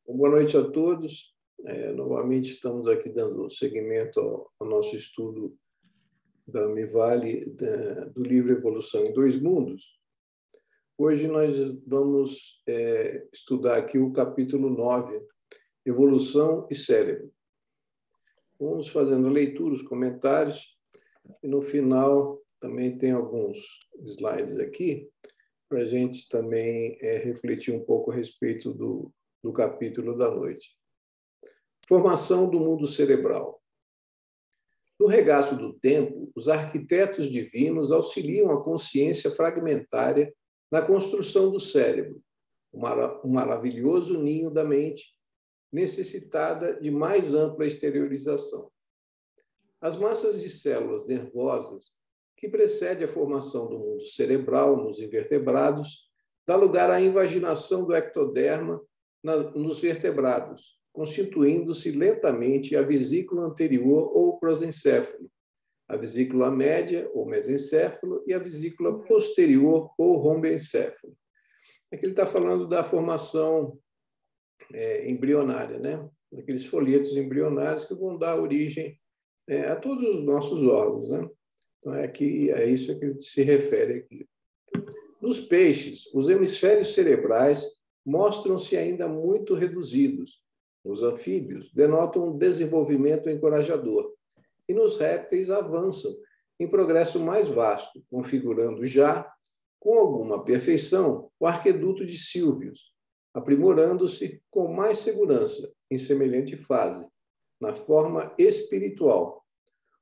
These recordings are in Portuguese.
Boa noite a todos. Novamente estamos aqui dando seguimento ao nosso estudo da Mivali, do livro Evolução em Dois Mundos. Hoje nós vamos estudar aqui o capítulo 9, Evolução e Cérebro. Vamos fazendo a leitura, os comentários, e no final também tem alguns slides aqui, para a gente também refletir um pouco a respeito do capítulo da noite. Formação do mundo cerebral. No regaço do tempo, os arquitetos divinos auxiliam a consciência fragmentária na construção do cérebro, um maravilhoso ninho da mente, necessitada de mais ampla exteriorização. As massas de células nervosas, que precede a formação do mundo cerebral nos invertebrados, dá lugar à invaginação do ectoderma nos vertebrados, constituindo-se lentamente a vesícula anterior ou prosencéfalo, a vesícula média ou mesencéfalo e a vesícula posterior ou rombencéfalo. Aqui ele está falando da formação embrionária, né? Daqueles folhetos embrionários que vão dar origem a todos os nossos órgãos, né? Então, é isso que ele se refere aqui. Nos peixes, os hemisférios cerebrais mostram-se ainda muito reduzidos. Nos anfíbios, denotam um desenvolvimento encorajador. E nos répteis, avançam em progresso mais vasto, configurando já, com alguma perfeição, o arqueduto de Sylvius, aprimorando-se com mais segurança em semelhante fase, na forma espiritual,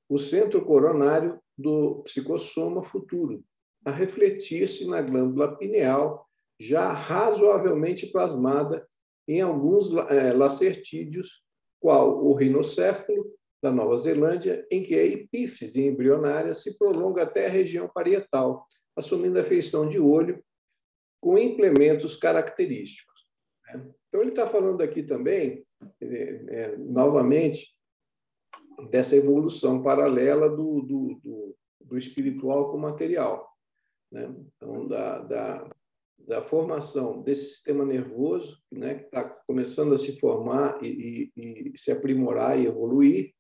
o centro coronário do psicossoma futuro, a refletir-se na glândula pineal, já razoavelmente plasmada em alguns lacertídeos, qual o rinocéfalo da Nova Zelândia, em que a epífise embrionária se prolonga até a região parietal, assumindo a feição de olho, com implementos característicos. Então, ele está falando aqui também, novamente, dessa evolução paralela do espiritual com o material, né? Então, da formação desse sistema nervoso, né, que está começando a se formar e se aprimorar e evoluir,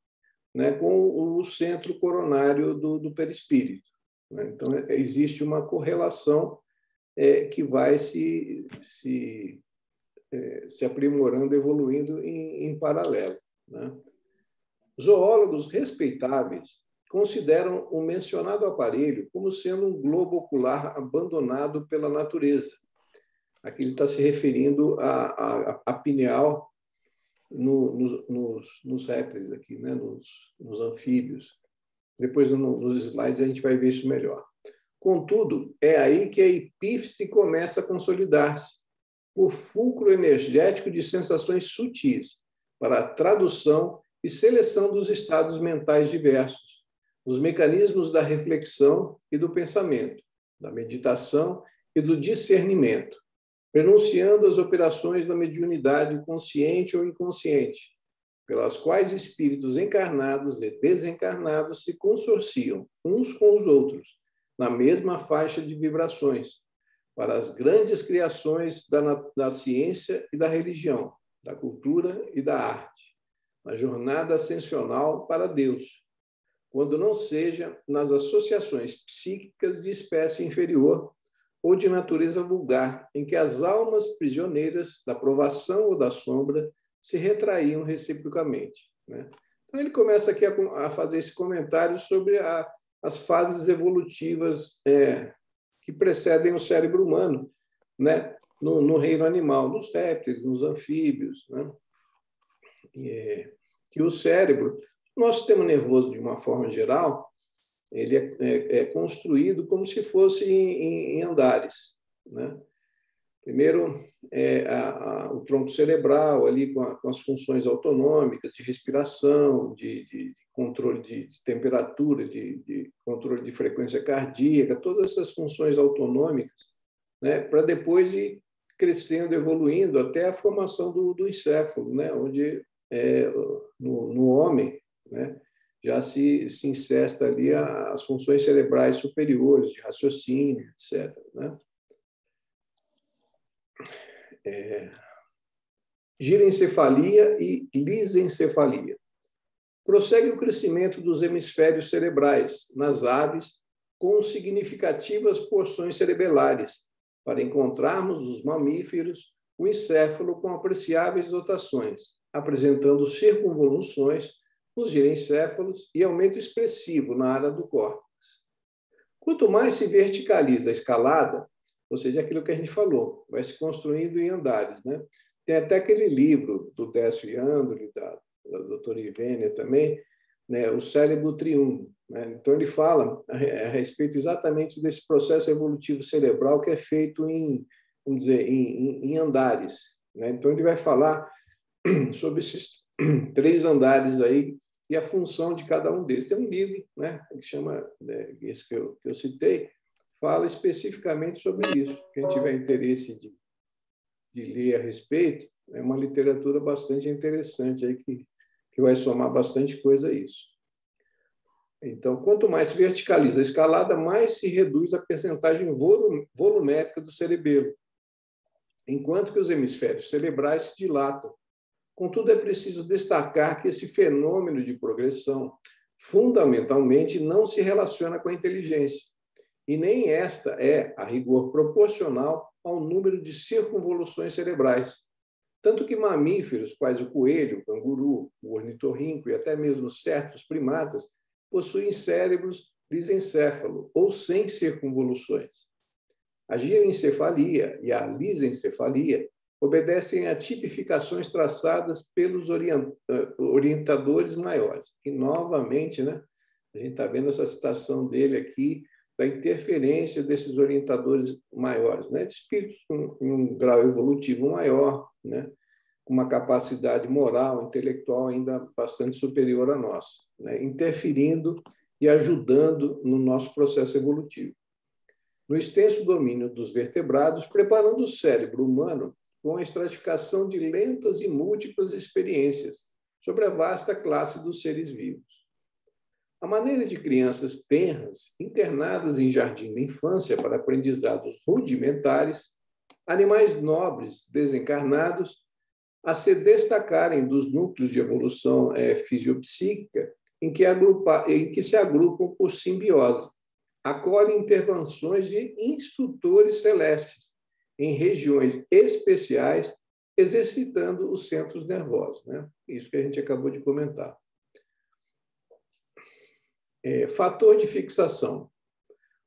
né, com o centro coronário do perispírito, né? Então, existe uma correlação que vai se aprimorando, evoluindo em paralelo, né? Zoólogos respeitáveis consideram o mencionado aparelho como sendo um globo ocular abandonado pela natureza. Aqui ele está se referindo à pineal nos répteis, aqui, né? nos anfíbios. Depois, nos slides, a gente vai ver isso melhor. Contudo, é aí que a epífise começa a consolidar-se, por fulcro energético de sensações sutis, para a tradução e seleção dos estados mentais diversos, os mecanismos da reflexão e do pensamento, da meditação e do discernimento, pronunciando as operações da mediunidade consciente ou inconsciente, pelas quais espíritos encarnados e desencarnados se consorciam uns com os outros, na mesma faixa de vibrações, para as grandes criações da ciência e da religião, da cultura e da arte, na jornada ascensional para Deus, quando não seja nas associações psíquicas de espécie inferior ou de natureza vulgar, em que as almas prisioneiras da provação ou da sombra se retraíam reciprocamente, né? Então, ele começa aqui a fazer esse comentário sobre as fases evolutivas que precedem o cérebro humano, né? No reino animal, nos répteis, nos anfíbios, né? Que o cérebro, nosso sistema nervoso, de uma forma geral, ele é construído como se fosse em andares, né? Primeiro, o tronco cerebral, ali com as funções autonômicas de respiração, de controle de temperatura, de controle de frequência cardíaca, todas essas funções autonômicas, né? Para depois ir crescendo, evoluindo, até a formação do encéfalo, né? Onde no homem, né, já se incesta ali as funções cerebrais superiores, de raciocínio, etc., né? girencefalia e lisencefalia. Prossegue o crescimento dos hemisférios cerebrais nas aves com significativas porções cerebelares, para encontrarmos nos mamíferos o encéfalo com apreciáveis dotações, apresentando circunvoluções nos girencéfalos e aumento expressivo na área do córtex. Quanto mais se verticaliza a escalada, ou seja, aquilo que a gente falou, vai se construindo em andares, né? Tem até aquele livro do Décio Iandoli, da doutora Ivênia também, né? O Cérebro Triunfo. Né? Então, ele fala a respeito exatamente desse processo evolutivo cerebral que é feito em, vamos dizer, em andares. Né? Então, ele vai falar sobre esses 3 andares aí e a função de cada um deles. Tem um livro, né, que chama, esse que eu citei, fala especificamente sobre isso. Quem tiver interesse de ler a respeito, é uma literatura bastante interessante aí que vai somar bastante coisa a isso. Então, quanto mais se verticaliza a escalada, mais se reduz a percentagem volumétrica do cerebelo, enquanto que os hemisférios cerebrais se dilatam. Contudo, é preciso destacar que esse fenômeno de progressão fundamentalmente não se relaciona com a inteligência, e nem esta é, a rigor, proporcional ao número de circunvoluções cerebrais. Tanto que mamíferos, quais o coelho, o canguru, o ornitorrinco e até mesmo certos primatas, possuem cérebros lisencéfalo, ou sem circunvoluções. A girencefalia e a lisencefalia obedecem a tipificações traçadas pelos orientadores maiores. E, novamente, né, a gente está vendo essa citação dele aqui, da interferência desses orientadores maiores, né, de espíritos com um grau evolutivo maior, né, com uma capacidade moral, intelectual ainda bastante superior à nossa, né, interferindo e ajudando no nosso processo evolutivo. No extenso domínio dos vertebrados, preparando o cérebro humano com a estratificação de lentas e múltiplas experiências sobre a vasta classe dos seres vivos. A maneira de crianças tenras, internadas em jardim da infância para aprendizados rudimentares, animais nobres desencarnados, a se destacarem dos núcleos de evolução fisiopsíquica em que se agrupam por simbiose, acolhem intervenções de instrutores celestes em regiões especiais, exercitando os centros nervosos, né? Isso que a gente acabou de comentar. Fator de fixação.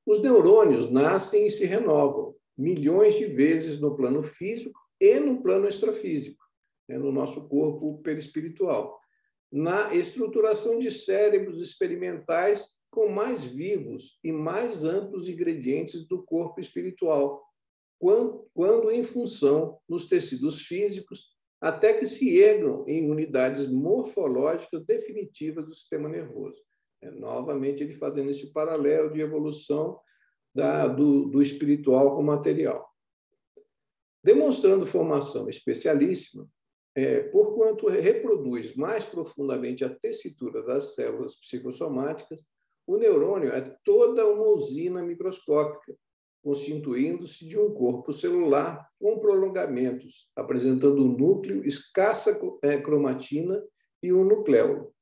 Os neurônios nascem e se renovam milhões de vezes no plano físico e no plano extrafísico, né, no nosso corpo perispiritual, na estruturação de cérebros experimentais com mais vivos e mais amplos ingredientes do corpo espiritual, quando em função nos tecidos físicos, até que se ergam em unidades morfológicas definitivas do sistema nervoso. Novamente, ele fazendo esse paralelo de evolução do espiritual com o material. Demonstrando formação especialíssima, porquanto reproduz mais profundamente a tessitura das células psicossomáticas, o neurônio é toda uma usina microscópica, constituindo-se de um corpo celular com prolongamentos, apresentando um núcleo, escassa cromatina e um nucleolo.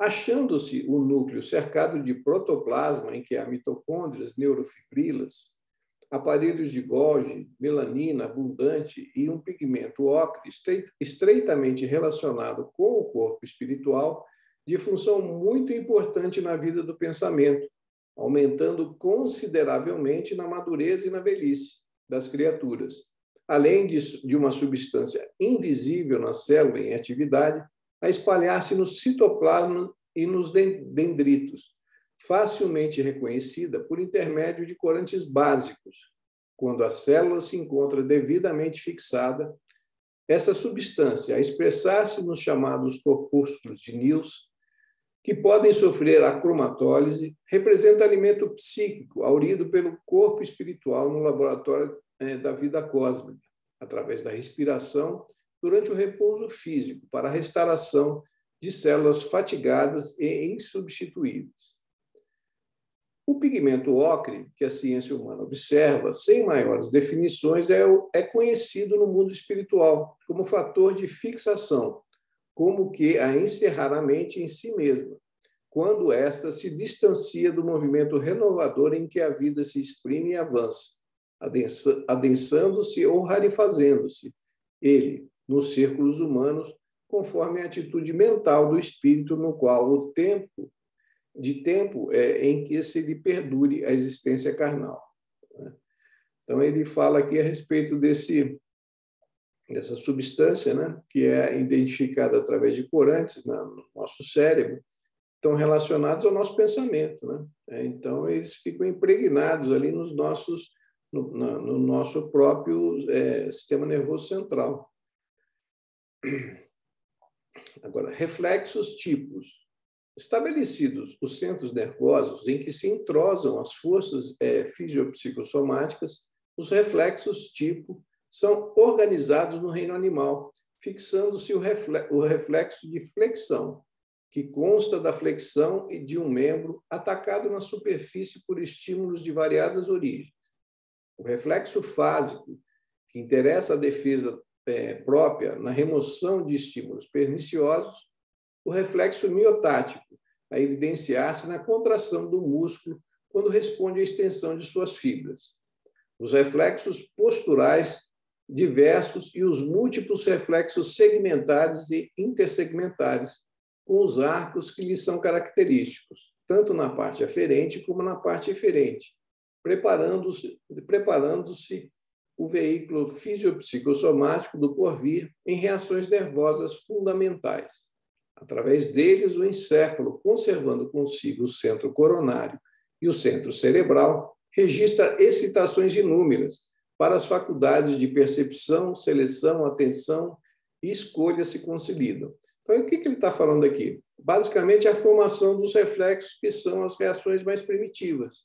Achando-se o núcleo cercado de protoplasma, em que há mitocôndrias, neurofibrilas, aparelhos de Golgi, melanina abundante e um pigmento ocre estreitamente relacionado com o corpo espiritual, de função muito importante na vida do pensamento, aumentando consideravelmente na madureza e na velhice das criaturas, além de uma substância invisível na célula em atividade, a espalhar-se no citoplasma e nos dendritos, facilmente reconhecida por intermédio de corantes básicos. Quando a célula se encontra devidamente fixada, essa substância, a expressar-se nos chamados corpúsculos de Nils, que podem sofrer a cromatólise, representa alimento psíquico aurido pelo corpo espiritual no laboratório da vida cósmica, através da respiração, durante o repouso físico, para a restauração de células fatigadas e insubstituíveis. O pigmento ocre, que a ciência humana observa, sem maiores definições, é conhecido no mundo espiritual como fator de fixação, como que a encerrar a mente em si mesma, quando esta se distancia do movimento renovador em que a vida se exprime e avança, adensando-se ou rarefazendo-se, ele, nos círculos humanos, conforme a atitude mental do espírito no qual o tempo em que se lhe perdure a existência carnal. Então, ele fala aqui a respeito dessa substância, né, que é identificada através de corantes no nosso cérebro, estão relacionados ao nosso pensamento, né? Então, eles ficam impregnados ali no nosso próprio sistema nervoso central. Agora, reflexos tipos. Estabelecidos os centros nervosos em que se entrosam as forças fisiopsicossomáticas, os reflexos tipo são organizados no reino animal, fixando-se o reflexo de flexão, que consta da flexão de um membro atacado na superfície por estímulos de variadas origens. O reflexo fásico, que interessa a defesa própria na remoção de estímulos perniciosos. O reflexo miotático, a evidenciar-se na contração do músculo quando responde à extensão de suas fibras. Os reflexos posturais diversos e os múltiplos reflexos segmentares e intersegmentares, com os arcos que lhes são característicos, tanto na parte aferente como na parte eferente, preparando-se o veículo fisiopsicossomático do porvir em reações nervosas fundamentais. Através deles, o encéfalo, conservando consigo o centro coronário e o centro cerebral, registra excitações inúmeras para as faculdades de percepção, seleção, atenção e escolha se consolidam. Então, o que ele está falando aqui? Basicamente, a formação dos reflexos, que são as reações mais primitivas,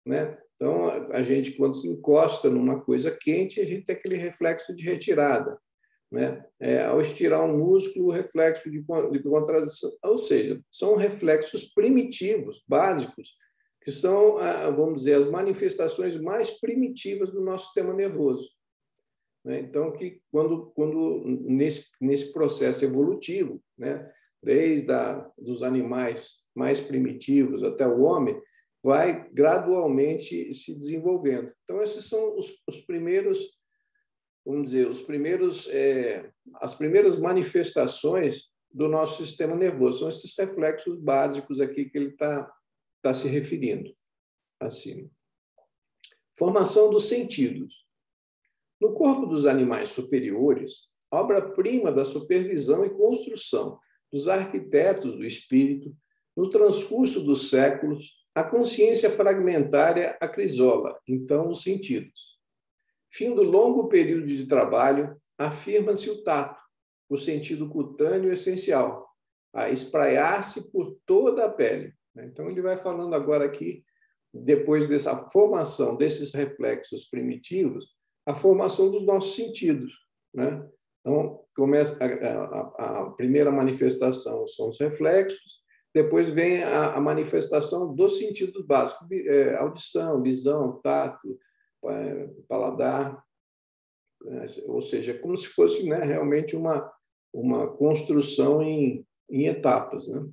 né? Então, a gente, quando se encosta numa coisa quente, a gente tem aquele reflexo de retirada, né? Ao estirar um músculo, o reflexo de contração, ou seja, são reflexos primitivos, básicos, que são, vamos dizer, as manifestações mais primitivas do nosso sistema nervoso. Então, que quando nesse processo evolutivo, né, desde dos animais mais primitivos até o homem, vai gradualmente se desenvolvendo. Então, esses são os primeiros, vamos dizer, as primeiras manifestações do nosso sistema nervoso. São esses reflexos básicos aqui que ele está se referindo acima. Formação dos sentidos. No corpo dos animais superiores, obra-prima da supervisão e construção dos arquitetos do espírito, no transcurso dos séculos, a consciência fragmentária acrisola, então, os sentidos. Fim do longo período de trabalho, afirma-se o tato, o sentido cutâneo essencial, a espraiar-se por toda a pele. Então, ele vai falando agora aqui, depois dessa formação desses reflexos primitivos, a formação dos nossos sentidos, né? Então, começa a primeira manifestação são os reflexos, depois vem a manifestação dos sentidos básicos, audição, visão, tato, paladar, ou seja, como se fosse, né, realmente uma construção em etapas, né?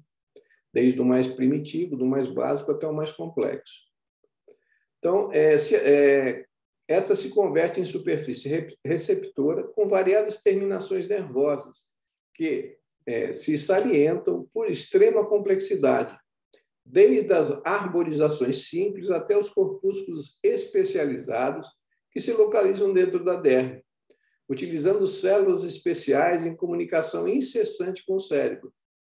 Desde o mais primitivo, do mais básico até o mais complexo. Então, essa se converte em superfície receptora com variadas terminações nervosas que se salientam por extrema complexidade, desde as arborizações simples até os corpúsculos especializados que se localizam dentro da derme, utilizando células especiais em comunicação incessante com o cérebro,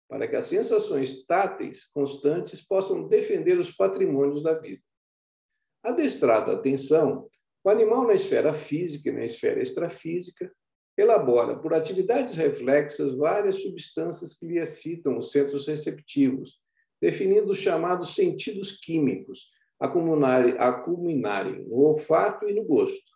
para que as sensações táteis constantes possam defender os patrimônios da vida. Adestrado à atenção, o animal na esfera física e na esfera extrafísica elabora, por atividades reflexas, várias substâncias que lhe excitam os centros receptivos, definindo os chamados sentidos químicos, a culminarem no olfato e no gosto.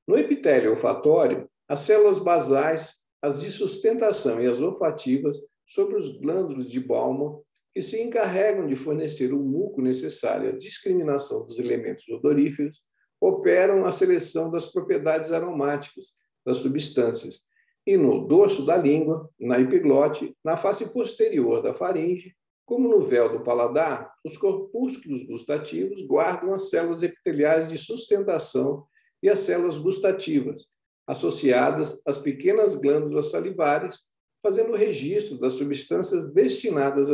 No epitélio olfatório, as células basais, as de sustentação e as olfativas, sobre os glândulos de Bowman, que se encarregam de fornecer o muco necessário à discriminação dos elementos odoríferos, operam a seleção das propriedades aromáticas das substâncias, e no dorso da língua, na epiglote, na face posterior da faringe, como no véu do paladar, os corpúsculos gustativos guardam as células epiteliais de sustentação e as células gustativas, associadas às pequenas glândulas salivares, fazendo o registro das substâncias destinadas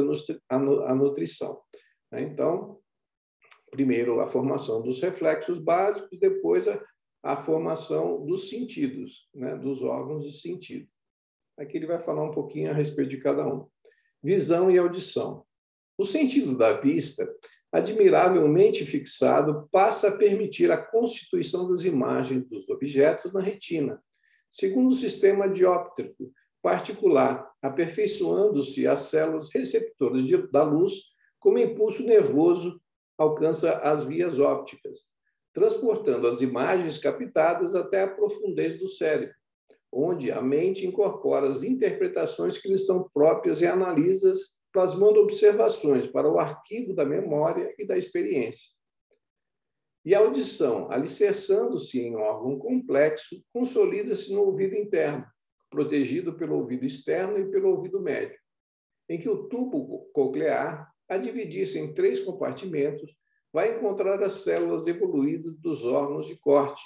à nutrição. Então, primeiro a formação dos reflexos básicos, depois a formação dos sentidos, dos órgãos de sentido. Aqui ele vai falar um pouquinho a respeito de cada um. Visão e audição. O sentido da vista, admiravelmente fixado, passa a permitir a constituição das imagens dos objetos na retina, segundo o sistema dióptrico particular, aperfeiçoando-se as células receptoras da luz, como impulso nervoso alcança as vias ópticas, transportando as imagens captadas até a profundez do cérebro, onde a mente incorpora as interpretações que lhe são próprias e analisa-as, plasmando observações para o arquivo da memória e da experiência. E a audição, alicerçando-se em um órgão complexo, consolida-se no ouvido interno, protegido pelo ouvido externo e pelo ouvido médio, em que o tubo coclear, a dividir-se em 3 compartimentos, vai encontrar as células evoluídas dos órgãos de corte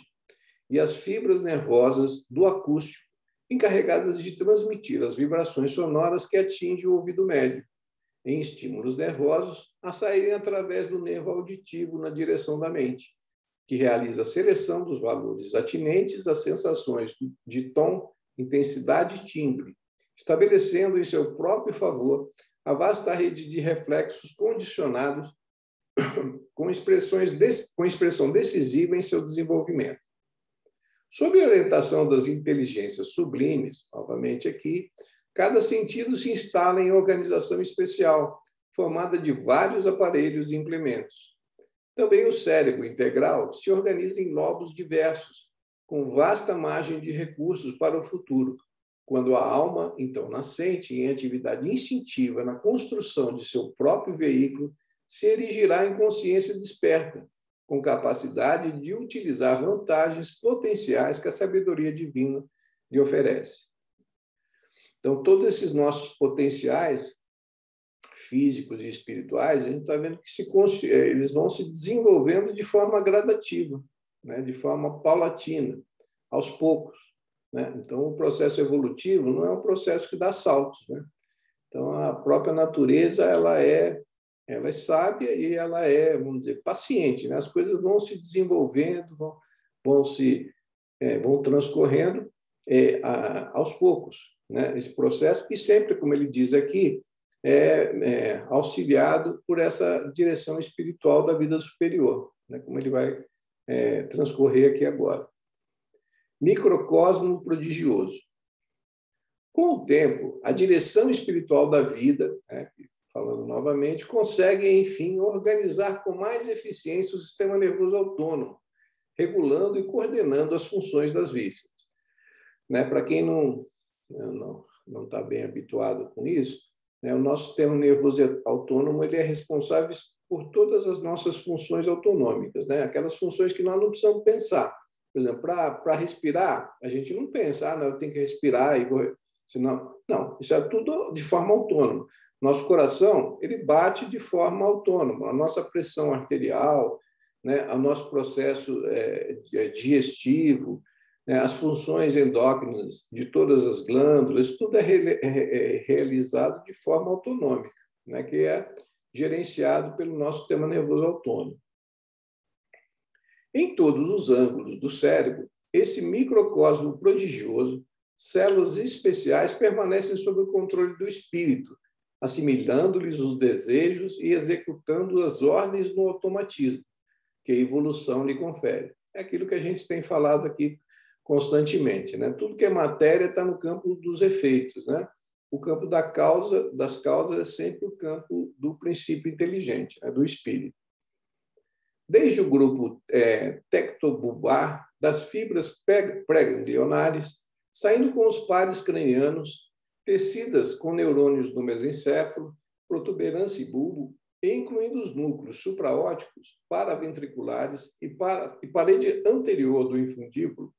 e as fibras nervosas do acústico, encarregadas de transmitir as vibrações sonoras que atingem o ouvido médio, em estímulos nervosos, a saírem através do nervo auditivo na direção da mente, que realiza a seleção dos valores atinentes às sensações de tom, intensidade e timbre, estabelecendo em seu próprio favor a vasta rede de reflexos condicionados com expressão decisiva em seu desenvolvimento. Sob a orientação das inteligências sublimes, novamente aqui, cada sentido se instala em organização especial, formada de vários aparelhos e implementos. Também o cérebro integral se organiza em lobos diversos, com vasta margem de recursos para o futuro, quando a alma, então nascente em atividade instintiva na construção de seu próprio veículo, se erigirá em consciência desperta, com capacidade de utilizar vantagens potenciais que a sabedoria divina lhe oferece. Então, todos esses nossos potenciais físicos e espirituais, a gente está vendo que eles vão se desenvolvendo de forma gradativa, de forma paulatina, aos poucos. Então, o processo evolutivo não é um processo que dá saltos. Então, a própria natureza ela é sábia e ela é, vamos dizer, paciente. As coisas vão se desenvolvendo, vão transcorrendo aos poucos, esse processo, e sempre, como ele diz aqui, auxiliado por essa direção espiritual da vida superior, como ele vai transcorrer aqui agora. Microcosmo prodigioso. Com o tempo, a direção espiritual da vida, falando novamente, consegue, enfim, organizar com mais eficiência o sistema nervoso autônomo, regulando e coordenando as funções das vísceras. Para quem não está bem habituado com isso, o nosso sistema nervoso autônomo ele é responsável por todas as nossas funções autonômicas, aquelas funções que nós não precisamos pensar. Por exemplo, para respirar, a gente não pensa, eu tenho que respirar, senão... Não, isso é tudo de forma autônoma. Nosso coração ele bate de forma autônoma, a nossa pressão arterial, o nosso processo digestivo, as funções endócrinas de todas as glândulas, isso tudo é realizado de forma autonômica, que é gerenciado pelo nosso sistema nervoso autônomo. Em todos os ângulos do cérebro, esse microcosmo prodigioso, células especiais permanecem sob o controle do espírito, assimilando-lhes os desejos e executando as ordens no automatismo, que a evolução lhe confere. É aquilo que a gente tem falado aqui constantemente. Tudo que é matéria está no campo dos efeitos. O campo das causas é sempre o campo do princípio inteligente, do espírito. Desde o grupo tectobulbar, das fibras pré-ganglionares, saindo com os pares cranianos, tecidas com neurônios no mesencéfalo, protuberância e bulbo, incluindo os núcleos supraóticos, paraventriculares e parede anterior do infundíbulo,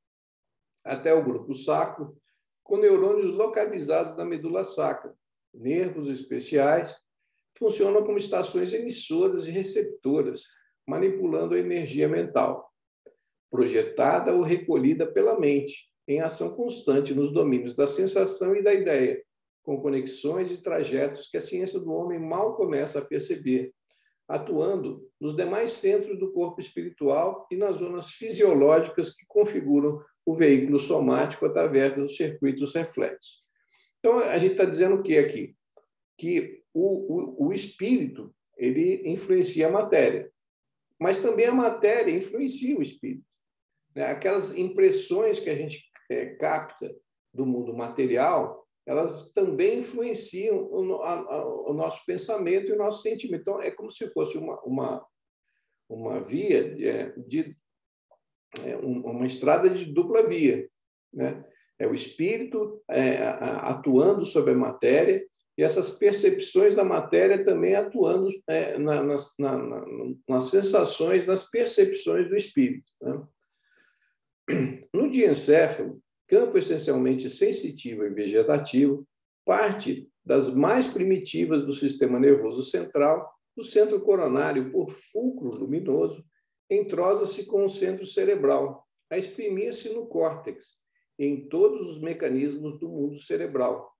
até o grupo sacro, com neurônios localizados na medula sacra. Nervos especiais funcionam como estações emissoras e receptoras, manipulando a energia mental, projetada ou recolhida pela mente, em ação constante nos domínios da sensação e da ideia, com conexões e trajetos que a ciência do homem mal começa a perceber, atuando nos demais centros do corpo espiritual e nas zonas fisiológicas que configuram o veículo somático através dos circuitos reflexos. Então, a gente está dizendo o que aqui? Que o espírito ele influencia a matéria, mas também a matéria influencia o espírito. Aquelas impressões que a gente capta do mundo material, elas também influenciam o nosso pensamento e o nosso sentimento. Então, é como se fosse uma via uma estrada de dupla via, né? É o espírito atuando sobre a matéria e essas percepções da matéria também atuando nas sensações, nas percepções do espírito, né? No diencéfalo, campo essencialmente sensitivo e vegetativo, parte das mais primitivas do sistema nervoso central, o centro coronário, por fulcro luminoso, entrosa-se com o centro cerebral, a exprimir-se no córtex, em todos os mecanismos do mundo cerebral.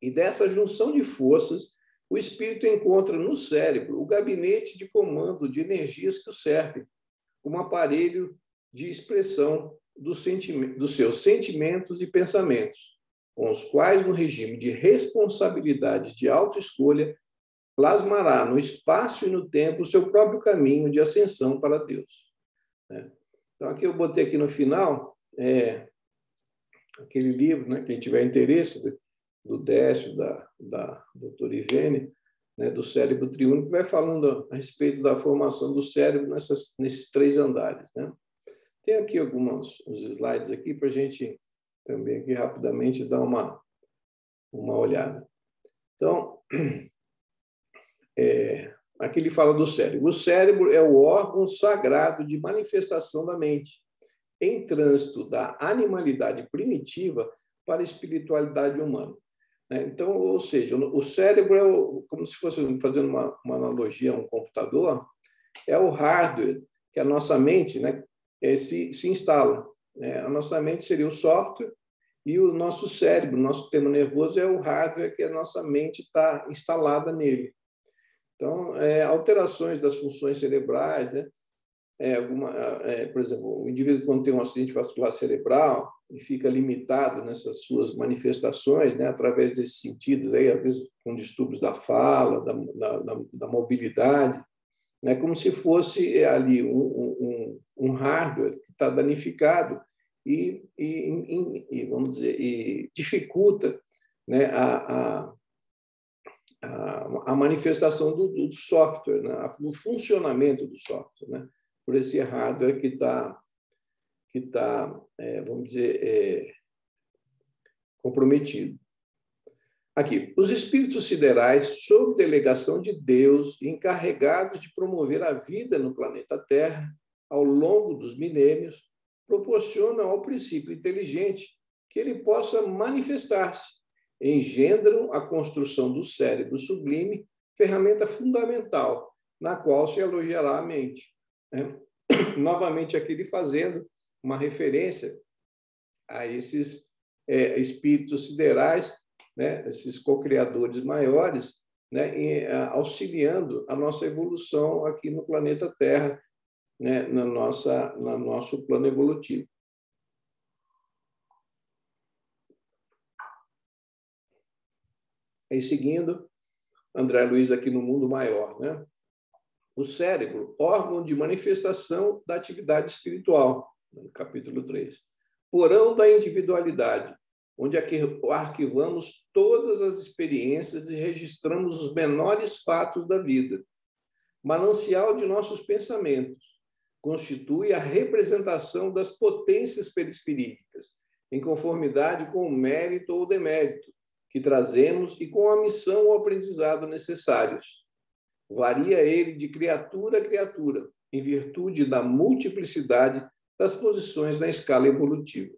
E dessa junção de forças, o espírito encontra no cérebro o gabinete de comando de energias que o servem, como aparelho de expressão dos seus sentimentos e pensamentos, com os quais, no regime de responsabilidade de autoescolha, plasmará no espaço e no tempo o seu próprio caminho de ascensão para Deus. Então, aqui eu botei aqui no final aquele livro, né, quem tiver interesse, do Décio, da doutora Ivene, né, do cérebro triúnico, vai falando a respeito da formação do cérebro nesses 3 andares, né? Tem aqui uns slides aqui para a gente também aqui rapidamente dar uma olhada. Então, aqui ele fala do cérebro. O cérebro é o órgão sagrado de manifestação da mente, em trânsito da animalidade primitiva para a espiritualidade humana. Então, ou seja, o cérebro é como se fosse, fazendo uma analogia a um computador, é o hardware que a nossa mente, né, se instala. A nossa mente seria o software e o nosso cérebro, o nosso sistema nervoso é o hardware que a nossa mente está instalada nele. Então, alterações das funções cerebrais, né? Por exemplo, o indivíduo, quando tem um acidente vascular cerebral e fica limitado nessas suas manifestações, né, através desses sentidos, aí, às vezes com distúrbios da fala, da mobilidade, né, como se fosse ali um hardware que está danificado e vamos dizer, e dificulta, né, a manifestação do software, né, do funcionamento do software, né, por esse hardware que está, vamos dizer, comprometido. Aqui, os espíritos siderais, sob delegação de Deus, encarregados de promover a vida no planeta Terra ao longo dos milênios, proporcionam ao princípio inteligente que ele possa manifestar-se, engendram a construção do cérebro sublime, ferramenta fundamental, na qual se alojará a mente. Novamente, aqui ele fazendo uma referência a esses espíritos siderais, né, esses co-criadores maiores, né, auxiliando a nossa evolução aqui no planeta Terra, né, no nosso plano evolutivo. E seguindo, André Luiz aqui no mundo maior, né? O cérebro, órgão de manifestação da atividade espiritual, no capítulo 3. Porão da individualidade, onde arquivamos todas as experiências e registramos os menores fatos da vida. Manancial de nossos pensamentos, constitui a representação das potências perispiríticas, em conformidade com o mérito ou demérito, que trazemos e com a missão ou aprendizado necessários. Varia ele de criatura a criatura, em virtude da multiplicidade das posições na escala evolutiva.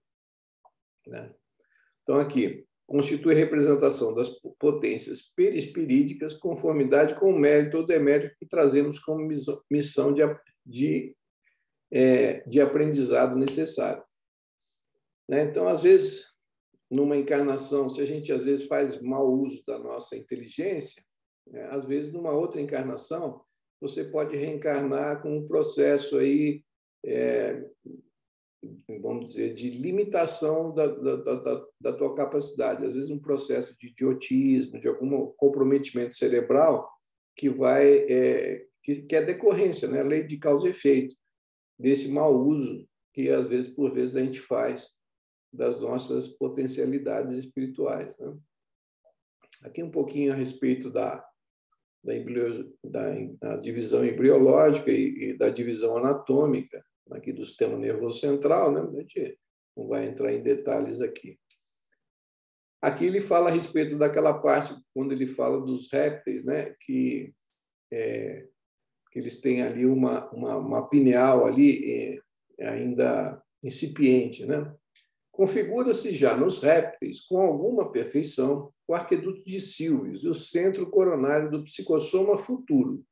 Então, aqui, constitui representação das potências perispirídicas, conformidade com o mérito ou demérito que trazemos como missão de aprendizado necessário. Então, às vezes, numa encarnação, se a gente, às vezes, faz mau uso da nossa inteligência, às vezes, numa outra encarnação, você pode reencarnar com um processo aí, vamos dizer, de limitação da tua capacidade. Às vezes, um processo de idiotismo, de algum comprometimento cerebral que que é decorrência, né? A lei de causa e efeito, desse mau uso que, às vezes, por vezes, a gente faz das nossas potencialidades espirituais. Né? Aqui um pouquinho a respeito da divisão embriológica e da divisão anatômica aqui do sistema nervoso central, né? A gente não vai entrar em detalhes aqui. Aqui ele fala a respeito daquela parte, quando ele fala dos répteis, né? Que eles têm ali uma pineal ali ainda incipiente, né? Configura-se já nos répteis, com alguma perfeição, o arqueduto de Sylvius e o centro coronário do psicossoma futuro,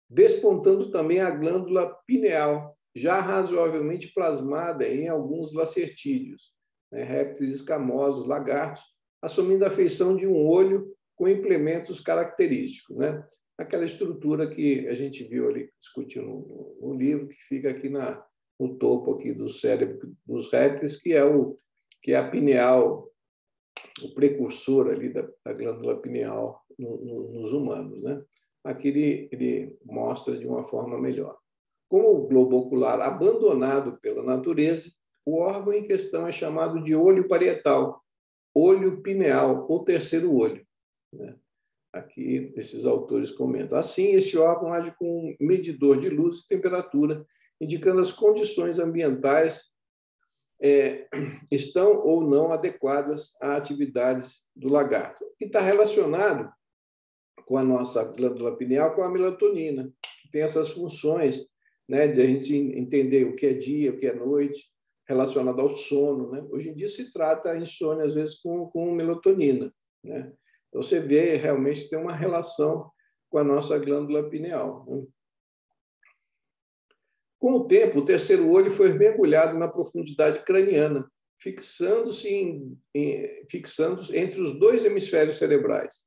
despontando também a glândula pineal, já razoavelmente plasmada em alguns lacertídeos, né, répteis escamosos, lagartos, assumindo a feição de um olho com implementos característicos, né? Aquela estrutura que a gente viu ali, discutiu no livro, que fica aqui no topo aqui do cérebro dos répteis, que é a pineal, o precursor ali da glândula pineal nos humanos, né? Aqui ele mostra de uma forma melhor. Como o globo ocular abandonado pela natureza, o órgão em questão é chamado de olho parietal, olho pineal ou terceiro olho, né? Aqui esses autores comentam. Assim, este órgão age com um medidor de luz e temperatura, indicando as condições ambientais estão ou não adequadas às atividades do lagarto. E está relacionado com a nossa glândula pineal, com a melatonina, que tem essas funções, né, de a gente entender o que é dia, o que é noite, relacionado ao sono, né? Hoje em dia se trata a insônia, às vezes, com melatonina, né? Então, você vê, realmente, tem uma relação com a nossa glândula pineal, né? Com o tempo, o terceiro olho foi mergulhado na profundidade craniana, fixando-se entre os dois hemisférios cerebrais.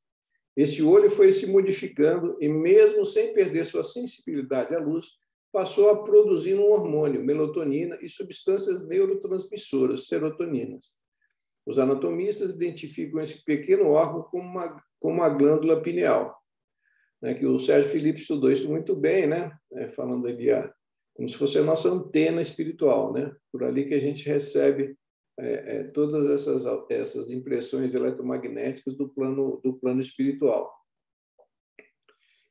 Este olho foi se modificando e, mesmo sem perder sua sensibilidade à luz, passou a produzir um hormônio, melatonina, e substâncias neurotransmissoras, serotoninas. Os anatomistas identificam esse pequeno órgão como uma glândula pineal, né, que o Sérgio Felipe estudou isso muito bem, né, falando ali como se fosse a nossa antena espiritual, né, por ali que a gente recebe todas essas impressões eletromagnéticas do plano espiritual.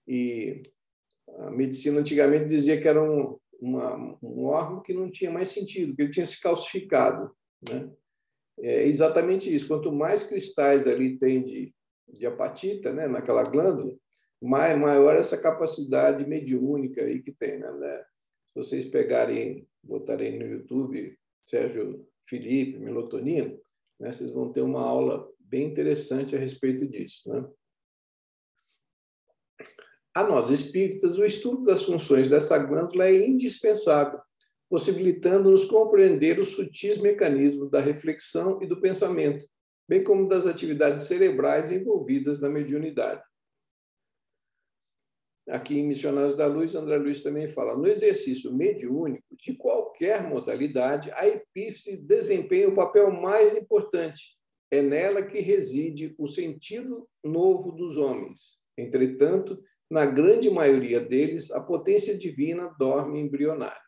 E a medicina antigamente dizia que era um órgão que não tinha mais sentido, que ele tinha se calcificado, né? É exatamente isso. Quanto mais cristais ali tem de apatita, né, naquela glândula, maior essa capacidade mediúnica aí que tem, né? Se vocês botarem no YouTube Sérgio Felipe, melatonina, né, vocês vão ter uma aula bem interessante a respeito disso, né? A nós espíritas, o estudo das funções dessa glândula é indispensável, possibilitando-nos compreender os sutis mecanismos da reflexão e do pensamento, bem como das atividades cerebrais envolvidas na mediunidade. Aqui em Missionários da Luz, André Luiz também fala, no exercício mediúnico de qualquer modalidade, a epífise desempenha o papel mais importante. É nela que reside o sentido novo dos homens. Entretanto, na grande maioria deles, a potência divina dorme embrionária.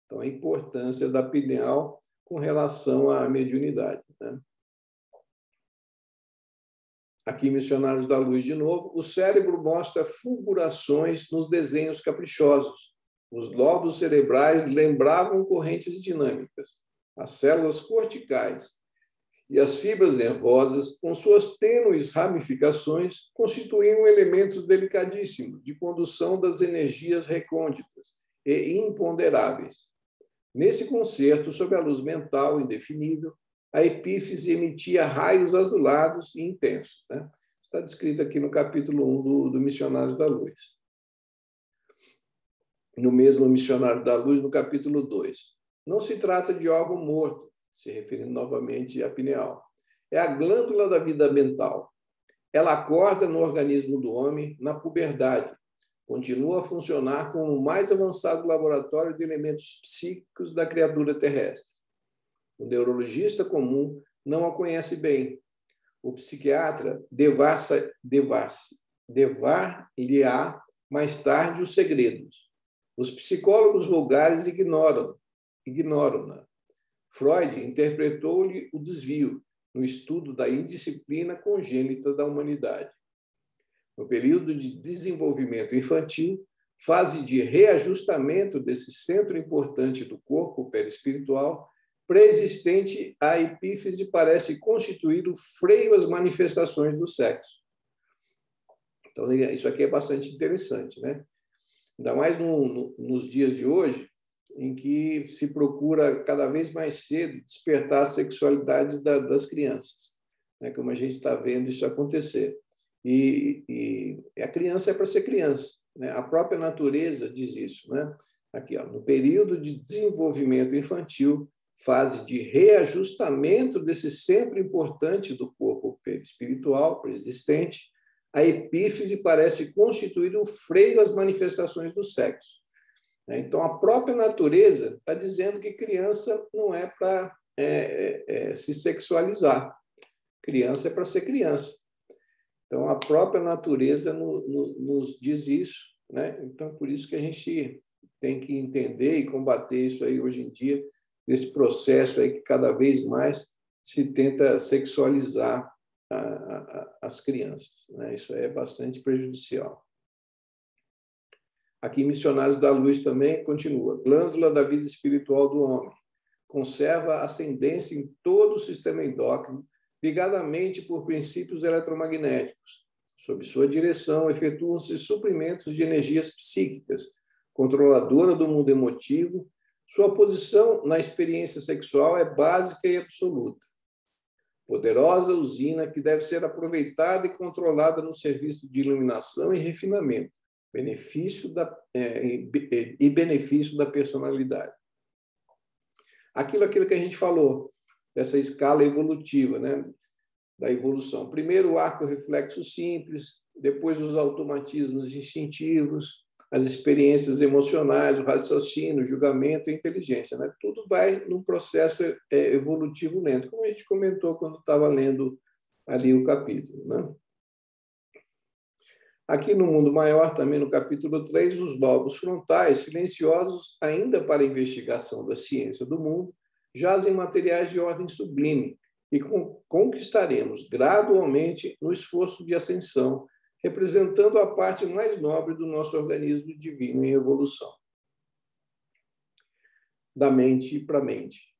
Então, a importância da pineal com relação à mediunidade, né? Aqui, Missionários da Luz, de novo, o cérebro mostra fulgurações nos desenhos caprichosos. Os lobos cerebrais lembravam correntes dinâmicas. As células corticais e as fibras nervosas, com suas tênues ramificações, constituíam elementos delicadíssimos de condução das energias recônditas e imponderáveis. Nesse concerto, sob a luz mental indefinível, a epífise emitia raios azulados e intensos. Né? Está descrito aqui no capítulo 1 do Missionário da Luz. No mesmo Missionário da Luz, no capítulo 2. Não se trata de órgão morto, se referindo novamente à pineal. É a glândula da vida mental. Ela acorda no organismo do homem na puberdade. Continua a funcionar como o mais avançado laboratório de elementos psíquicos da criatura terrestre. O neurologista comum não a conhece bem. O psiquiatra devar-lhe-á mais tarde os segredos. Os psicólogos vulgares ignoram-na. Freud interpretou-lhe o desvio no estudo da indisciplina congênita da humanidade. No período de desenvolvimento infantil, fase de reajustamento desse centro importante do corpo perispiritual, pré-existente, a epífise parece constituir o freio às manifestações do sexo. Então, isso aqui é bastante interessante, né? Ainda mais nos dias de hoje, em que se procura cada vez mais cedo despertar a sexualidade das crianças, né? Como a gente está vendo isso acontecer. E a criança é para ser criança, né? A própria natureza diz isso, né? Aqui, ó, no período de desenvolvimento infantil, fase de reajustamento desse centro importante do corpo perispiritual preexistente, a epífise parece constituir o freio às manifestações do sexo. Então, a própria natureza está dizendo que criança não é para se sexualizar. Criança é para ser criança. Então, a própria natureza nos diz isso, né? Então, por isso que a gente tem que entender e combater isso aí hoje em dia, nesse processo aí que cada vez mais se tenta sexualizar as crianças, né? Isso é bastante prejudicial. Aqui, Missionários da Luz também continua. Glândula da vida espiritual do homem. Conserva ascendência em todo o sistema endócrino, ligada à mente por princípios eletromagnéticos. Sob sua direção, efetuam-se suprimentos de energias psíquicas, controladora do mundo emotivo. Sua posição na experiência sexual é básica e absoluta. Poderosa usina que deve ser aproveitada e controlada no serviço de iluminação e refinamento, benefício da personalidade. Aquilo que a gente falou, dessa escala evolutiva, né? Da evolução. Primeiro o arco reflexo simples, depois os automatismos instintivos, as experiências emocionais, o raciocínio, o julgamento e a inteligência, né? Tudo vai num processo evolutivo lento, como a gente comentou quando estava lendo ali o capítulo, né? Aqui no mundo maior, também no capítulo 3, os lobos frontais, silenciosos ainda para a investigação da ciência do mundo, jazem materiais de ordem sublime e conquistaremos gradualmente no esforço de ascensão, representando a parte mais nobre do nosso organismo divino em evolução. Da mente para a mente.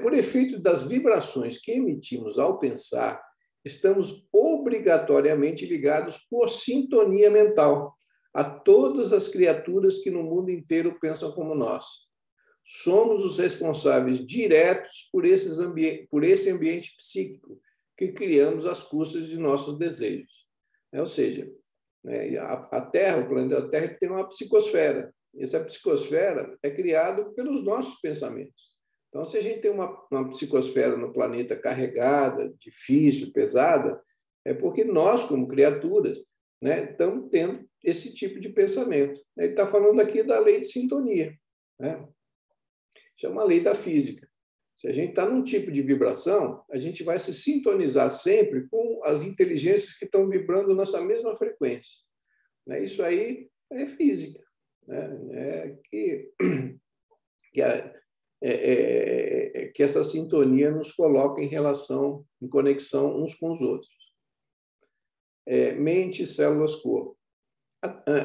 Por efeito das vibrações que emitimos ao pensar, estamos obrigatoriamente ligados por sintonia mental a todas as criaturas que no mundo inteiro pensam como nós. Somos os responsáveis diretos por esse ambiente psíquico que criamos às custas de nossos desejos. Ou seja, a Terra, o planeta Terra, tem uma psicosfera. Essa psicosfera é criada pelos nossos pensamentos. Então, se a gente tem uma psicosfera no planeta carregada, difícil, pesada, é porque nós, como criaturas, né, estamos tendo esse tipo de pensamento. Ele está falando aqui da lei de sintonia, né? Isso é uma lei da física. Se a gente está num tipo de vibração, a gente vai se sintonizar sempre com as inteligências que estão vibrando nessa mesma frequência. Isso aí é física, né? Que essa sintonia nos coloca em conexão uns com os outros. Mente, células, corpo.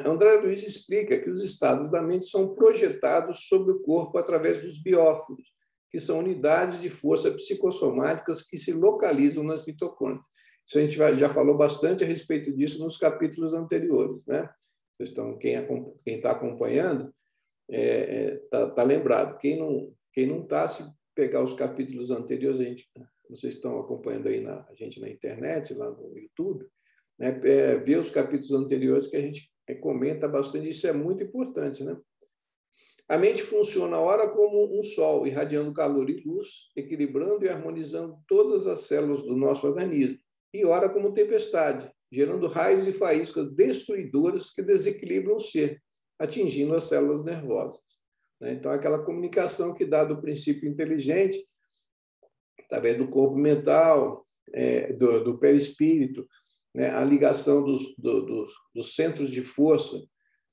André Luiz explica que os estados da mente são projetados sobre o corpo através dos bióforos, que são unidades de força psicossomáticas que se localizam nas mitocôndrias. Isso a gente já falou bastante a respeito disso nos capítulos anteriores, né? Quem está acompanhando está lembrado. Quem não está, se pegar os capítulos anteriores, vocês estão acompanhando aí a gente na internet, lá no YouTube, né? Ver os capítulos anteriores que a gente comenta bastante. Isso é muito importante, né? A mente funciona ora como um sol, irradiando calor e luz, equilibrando e harmonizando todas as células do nosso organismo, e ora como tempestade, gerando raios e faíscas destruidoras que desequilibram o ser, atingindo as células nervosas. Então, aquela comunicação que dá do princípio inteligente, através do corpo mental, do perispírito, né? A ligação dos centros de força,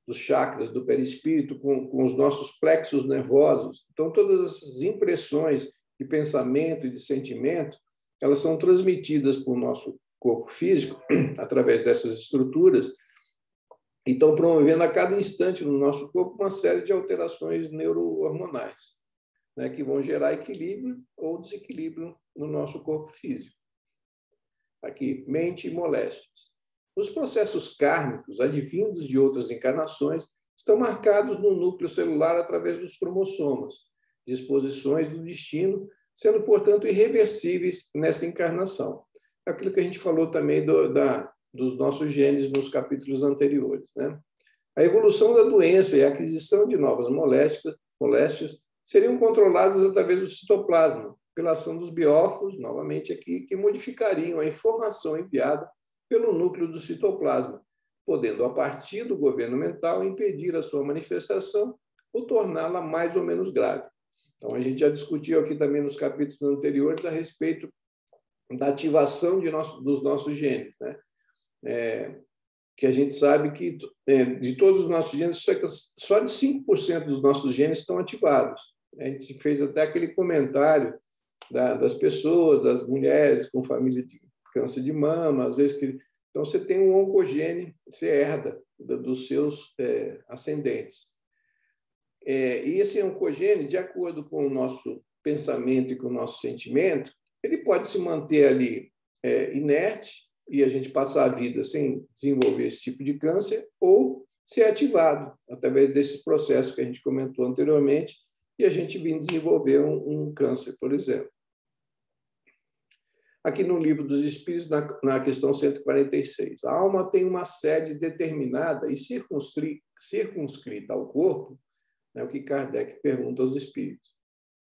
dos chakras, do perispírito com os nossos plexos nervosos. Então, todas essas impressões de pensamento e de sentimento, elas são transmitidas para o nosso corpo físico, através dessas estruturas, e estão promovendo a cada instante no nosso corpo uma série de alterações neurohormonais, né, que vão gerar equilíbrio ou desequilíbrio no nosso corpo físico. Aqui, mente e moléstias. Os processos kármicos, advindos de outras encarnações, estão marcados no núcleo celular através dos cromossomas, disposições do destino, sendo, portanto, irreversíveis nessa encarnação. Aquilo que a gente falou também dos nossos genes nos capítulos anteriores, né? A evolução da doença e a aquisição de novas moléstias seriam controladas através do citoplasma, pela ação dos bióforos, novamente aqui, que modificariam a informação enviada pelo núcleo do citoplasma, podendo, a partir do governo mental, impedir a sua manifestação ou torná-la mais ou menos grave. Então, a gente já discutiu aqui também nos capítulos anteriores a respeito da ativação dos nossos genes, né? Que a gente sabe que de todos os nossos genes, só de 5% dos nossos genes estão ativados. A gente fez até aquele comentário das pessoas, das mulheres com família de câncer de mama, às vezes que... Então, você tem um oncogene, você herda dos seus ascendentes. E esse oncogene, de acordo com o nosso pensamento e com o nosso sentimento, ele pode se manter ali inerte e a gente passar a vida sem desenvolver esse tipo de câncer, ou ser ativado através desse processo que a gente comentou anteriormente e a gente vir desenvolver um câncer, por exemplo. Aqui no Livro dos Espíritos, na questão 146, a alma tem uma sede determinada e circunscrita ao corpo, né, o que Kardec pergunta aos espíritos.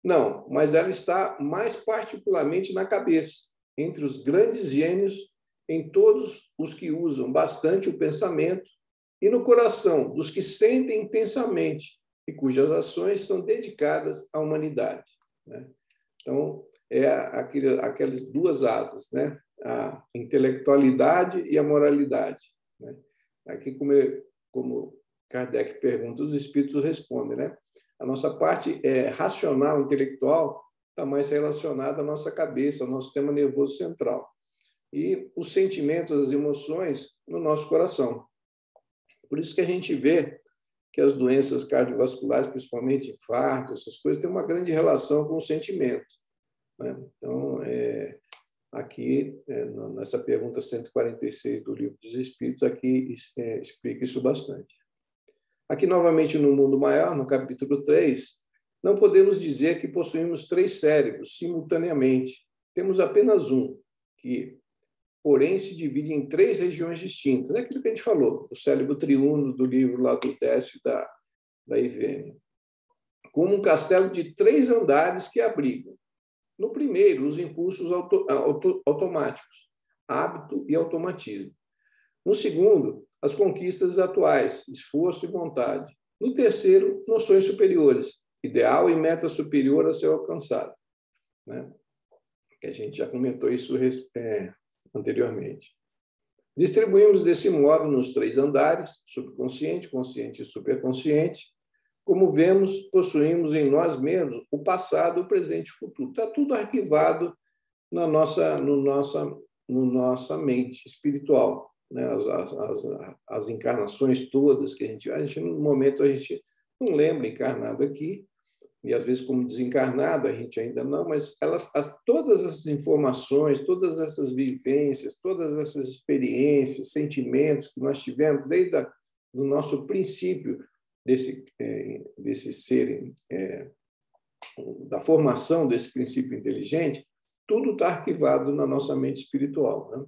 Não, mas ela está mais particularmente na cabeça, entre os grandes gênios, em todos os que usam bastante o pensamento, e no coração dos que sentem intensamente e cujas ações são dedicadas à humanidade, né? Então, aquelas duas asas, né? A intelectualidade e a moralidade, né? Aqui, como Kardec pergunta, os espíritos respondem, né? A nossa parte racional, intelectual, está mais relacionada à nossa cabeça, ao nosso sistema nervoso central. E os sentimentos, as emoções, no nosso coração. Por isso que a gente vê que as doenças cardiovasculares, principalmente infarto, essas coisas, têm uma grande relação com o sentimento, né? Então, aqui, nessa pergunta 146 do Livro dos Espíritos, aqui explica isso bastante. Aqui, novamente, no Mundo Maior, no capítulo 3, não podemos dizer que possuímos 3 cérebros simultaneamente. Temos apenas um, que, porém, se divide em 3 regiões distintas. É aquilo que a gente falou, do cérebro triuno, do livro lá do Décio da Ivênia. Como um castelo de 3 andares que abrigam. No primeiro, os impulsos automáticos, hábito e automatismo. No segundo, as conquistas atuais, esforço e vontade. No terceiro, noções superiores, ideal e meta superior a ser alcançado, né? Que a gente já comentou isso anteriormente. Distribuímos desse modo nos 3 andares, subconsciente, consciente e superconsciente. Como vemos, possuímos em nós mesmos o passado, o presente e o futuro. Está tudo arquivado na nossa mente espiritual, né? As encarnações todas que a gente no momento a gente não lembra encarnado aqui, e às vezes como desencarnado, a gente ainda não, mas todas essas informações, todas essas vivências, todas essas experiências, sentimentos que nós tivemos desde o nosso princípio desse ser, da formação desse princípio inteligente, tudo está arquivado na nossa mente espiritual, né?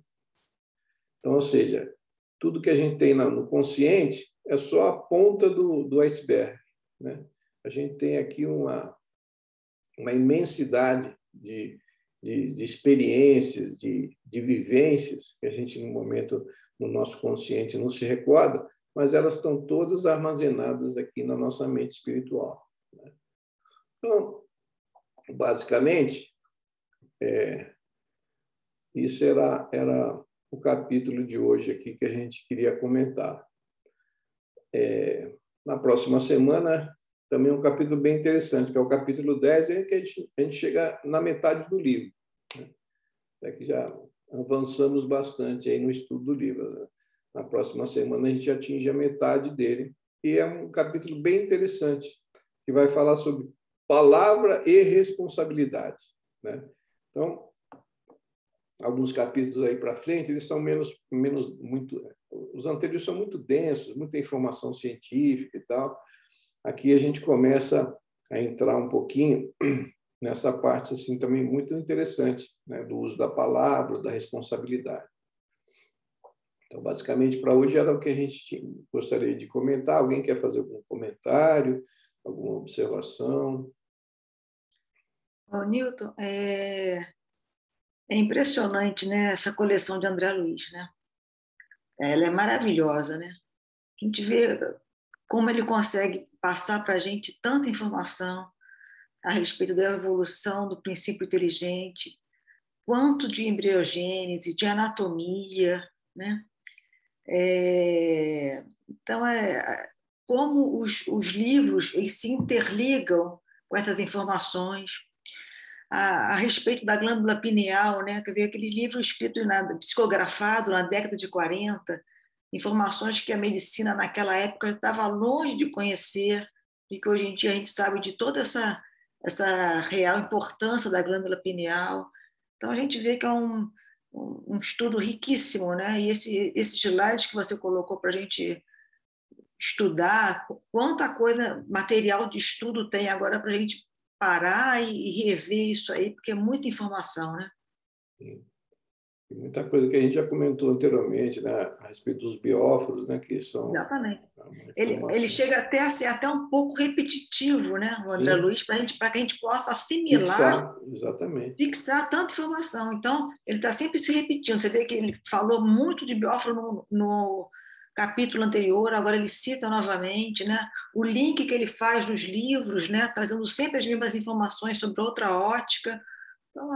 Então, ou seja, tudo que a gente tem no consciente é só a ponta do iceberg, né? A gente tem aqui uma imensidade de experiências, de vivências, que a gente, no momento, no nosso consciente, não se recorda, mas elas estão todas armazenadas aqui na nossa mente espiritual, né? Então, basicamente, isso era o capítulo de hoje aqui que a gente queria comentar. Na próxima semana, também um capítulo bem interessante, que é o capítulo 10, em que a gente chega na metade do livro, né? É que já avançamos bastante aí no estudo do livro, né? Na próxima semana, a gente atinge a metade dele, e é um capítulo bem interessante, que vai falar sobre palavra e responsabilidade, né? Então, alguns capítulos aí para frente, eles são muito... Os anteriores são muito densos, muita informação científica e tal. Aqui a gente começa a entrar um pouquinho nessa parte assim também muito interessante, né, do uso da palavra, da responsabilidade. Então, basicamente, para hoje era o que a gente gostaria de comentar. Alguém quer fazer algum comentário, alguma observação? Ô, Newton, é impressionante, né, essa coleção de André Luiz, né? Ela é maravilhosa, né? A gente vê como ele consegue passar para a gente tanta informação a respeito da evolução do princípio inteligente, quanto de embriogênese, de anatomia, né? Então, como os livros eles se interligam com essas informações a respeito da glândula pineal, né? Quer dizer, aquele livro escrito, psicografado na década de 40, informações que a medicina naquela época estava longe de conhecer e que hoje em dia a gente sabe de toda essa real importância da glândula pineal. Então, a gente vê que é um estudo riquíssimo, né? E esses slides que você colocou para a gente estudar, quanta coisa, material de estudo tem agora para a gente parar e rever isso aí, porque é muita informação, né? Sim. E muita coisa que a gente já comentou anteriormente, né, a respeito dos bióforos, né, que são... Exatamente. Ele chega até a ser até um pouco repetitivo, né, o André Sim. Luiz, para que a gente possa assimilar, exatamente. Fixar tanta informação. Então, ele está sempre se repetindo. Você vê que ele falou muito de bióforo no capítulo anterior, agora ele cita novamente, né? O link que ele faz nos livros, né? Trazendo sempre as mesmas informações sobre outra ótica. Então,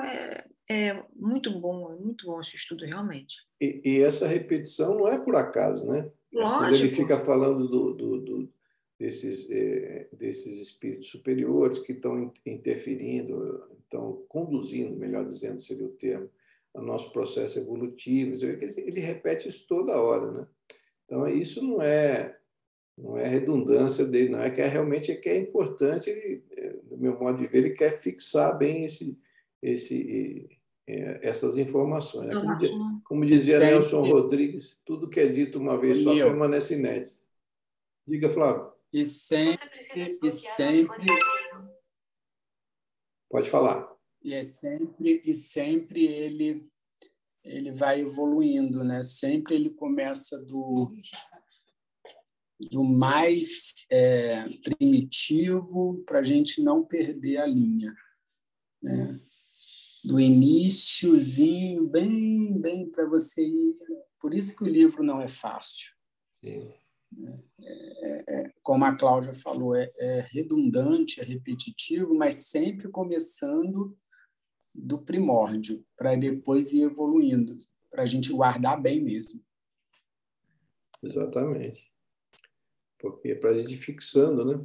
é muito bom esse estudo, realmente. E essa repetição não é por acaso, né? Lógico. Quando ele fica falando desses espíritos superiores que estão interferindo, estão conduzindo, melhor dizendo, seria o termo, ao nosso processo evolutivo, ele repete isso toda hora, né? Então, isso não é redundância dele, não. É que realmente é importante, do meu modo de ver, ele quer fixar bem essas informações. Como dizia sempre, Nelson Rodrigues, tudo que é dito uma vez só permanece inédito. Diga, Flávio. E sempre. Pode falar. E sempre ele vai evoluindo, né? Sempre ele começa do mais primitivo para a gente não perder a linha, né? Do iniciozinho, bem para você ir. Por isso que o livro não é fácil. Sim. Como a Cláudia falou, é redundante, é repetitivo, mas sempre começando do primórdio, para depois ir evoluindo, para a gente guardar bem mesmo. Exatamente. Porque é para a gente ir fixando, né?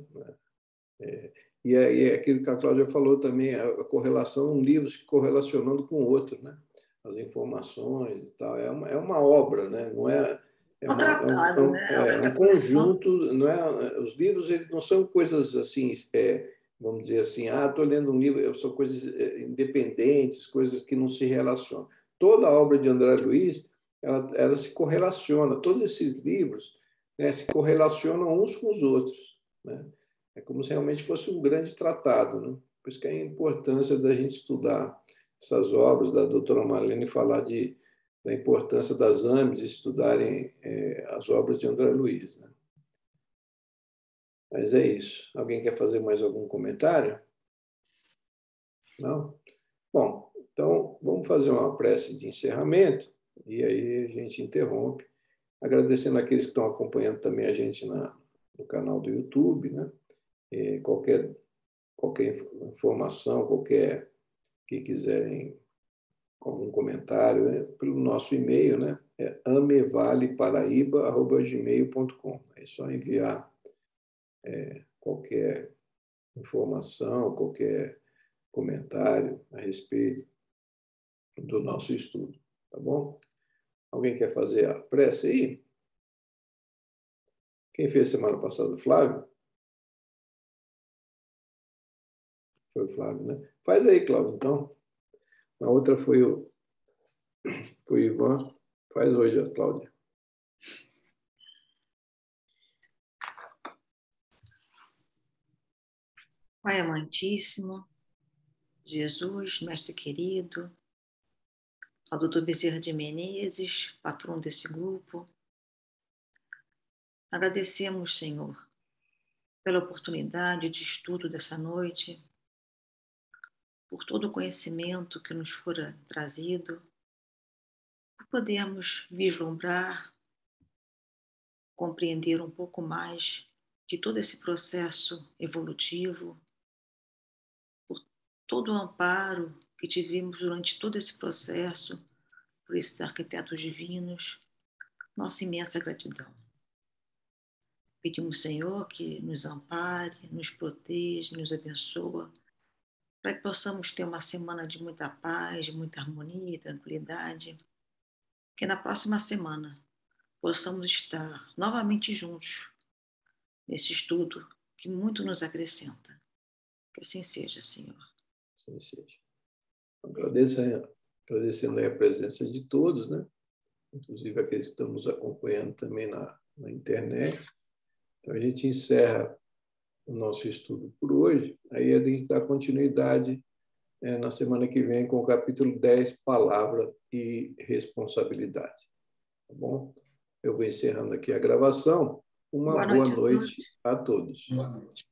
E aí, aquilo que a Cláudia falou também, a correlação, um livro se correlacionando com o outro, né? As informações e tal. É uma obra, né? Não é... um conjunto, não é? Os livros eles não são coisas assim vamos dizer assim, estou lendo um livro, são coisas independentes, coisas que não se relacionam. Toda a obra de André Luiz, ela se correlaciona, todos esses livros, né, se correlacionam uns com os outros, né? É como se realmente fosse um grande tratado, né? Por isso que é a importância da gente estudar essas obras, da doutora Marlene falar da importância das AMES estudarem as obras de André Luiz, né? Mas é isso. Alguém quer fazer mais algum comentário? Não? Bom, então vamos fazer uma prece de encerramento e aí a gente interrompe, agradecendo aqueles que estão acompanhando também a gente no canal do YouTube, né? Qualquer informação, qualquer que quiserem algum comentário, né? Pelo nosso e-mail, né? É amevaleparaíba@gmail.com. É só enviar qualquer informação, qualquer comentário a respeito do nosso estudo, tá bom? Alguém quer fazer a prece aí? Quem fez semana passada? Flávio? Foi o Flávio, né? Faz aí, Cláudio, então. A outra foi o Ivan. Faz hoje, a Cláudia. Pai amantíssimo, Jesus, mestre querido, ao doutor Bezerra de Menezes, patrão desse grupo, agradecemos, Senhor, pela oportunidade de estudo dessa noite, por todo o conhecimento que nos fora trazido, por podermos vislumbrar, compreender um pouco mais de todo esse processo evolutivo, por todo o amparo que tivemos durante todo esse processo, por esses arquitetos divinos, nossa imensa gratidão. Pedimos, Senhor, que nos ampare, nos proteja, nos abençoe, para que possamos ter uma semana de muita paz, de muita harmonia e tranquilidade, que na próxima semana possamos estar novamente juntos nesse estudo que muito nos acrescenta. Que assim seja, Senhor. Assim seja. Agradecendo aí a presença de todos, né? Inclusive aqueles que estão nos acompanhando também na internet. Então, a gente encerra o nosso estudo por hoje. Aí a gente dá continuidade na semana que vem com o capítulo 10, Palavra e Responsabilidade. Tá bom? Eu vou encerrando aqui a gravação. Uma boa noite a todos. Boa noite.